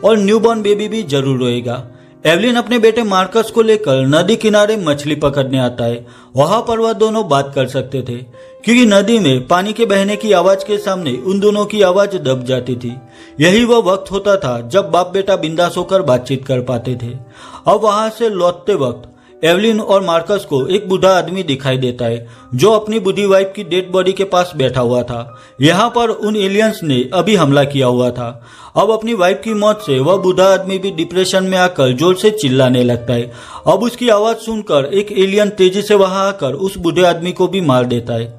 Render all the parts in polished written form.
और newborn baby भी जरूर रोएगा। एवलिन अपने बेटे मार्कस को लेकर नदी किनारे मछली पकड़ने आता है। वहां पर वह दोनों बात कर सकते थे, क्योंकि नदी में पानी के बहने की आवाज के सामने उन दोनों की आवाज दब जाती थी। यही वह वक्त होता था जब बाप बेटा बिंदास होकर बातचीत कर पाते थे। अब वहां से लौटते वक्त एवलिन और मार्कस को एक बूढ़ा आदमी दिखाई देता है, जो अपनी बूढ़ी वाइफ की डेड बॉडी के पास बैठा हुआ था। यहाँ पर उन एलियंस ने अभी हमला किया हुआ था। अब अपनी वाइफ की मौत से वह बूढ़ा आदमी भी डिप्रेशन में आकर जोर से चिल्लाने लगता है। अब उसकी आवाज सुनकर एक एलियन तेजी से वहां आकर उस बूढ़े आदमी को भी मार देता है।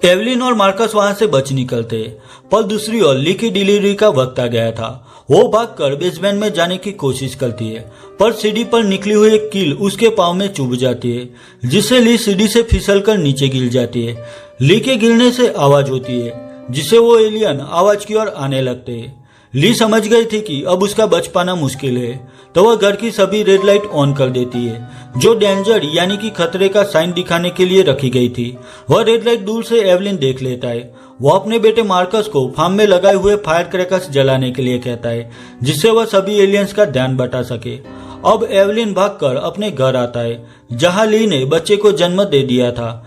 एवलिन और मार्कस वहां से बच निकलते हैं, पर दूसरी ओर ली की डिलीवरी का वक्त आ गया था। वो भागकर बेसमेंट में जाने की कोशिश करती है, पर सीढ़ी पर निकली हुई एक कील उसके पांव में चुभ जाती है, जिससे ली सीढ़ी से फिसलकर नीचे गिर जाती है। ली के गिरने से आवाज होती है, जिससे वो एलियन आवाज की ओर आने लगते हैं। ली समझ गई थी कि अब उसका बच पाना मुश्किल है, तो वह घर की सभी रेड लाइट ऑन कर देती है, जो डेंजर यानी कि खतरे का साइन दिखाने के लिए रखी गई थी। वह रेड लाइट दूर से एवलिन देख लेता है। वह अपने बेटे मार्कस को फार्म में लगाए हुए फायर क्रैकर्स जलाने के लिए कहता है, जिससे वह सभी एलियंस का ध्यान बटा सके। अब एवलिन भागकर अपने घर आता है, जहां ली ने बच्चे को जन्म दे दिया था।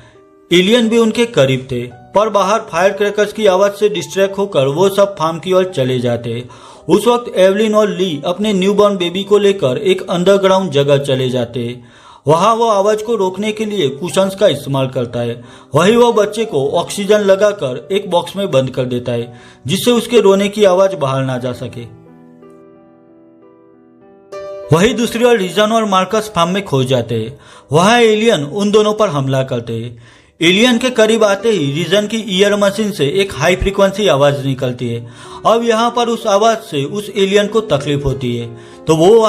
एलियन भी उनके करीब थे, पर बाहर फायर क्रैकर्स की आवाज से डिस्ट्रैक्ट होकर वो सब फार्म की ओर चले जाते। उस वक्त एवलिन और ली अपने न्यूबॉर्न बेबी को लेकर एक अंडरग्राउंड जगह चले जाते। वहां वो आवाज को रोकने के लिए कुशन्स का इस्तेमाल करता है। वही वो बच्चे को ऑक्सीजन लगाकर एक बॉक्स में बंद कर देता है, जिससे उसके रोने की आवाज बाहर ना जा सके। वही दूसरी ओर रीजन और मार्कस फार्म में खो जाते। वहां एलियन उन दोनों पर हमला करते। एलियन के करीब आते ही रीजन की ईयर मशीन से एक हाई फ्रीक्वेंसी आवाज निकलती है। अब यहाँ पर उस आवाज से उस एलियन को तकलीफ होती है, तो वो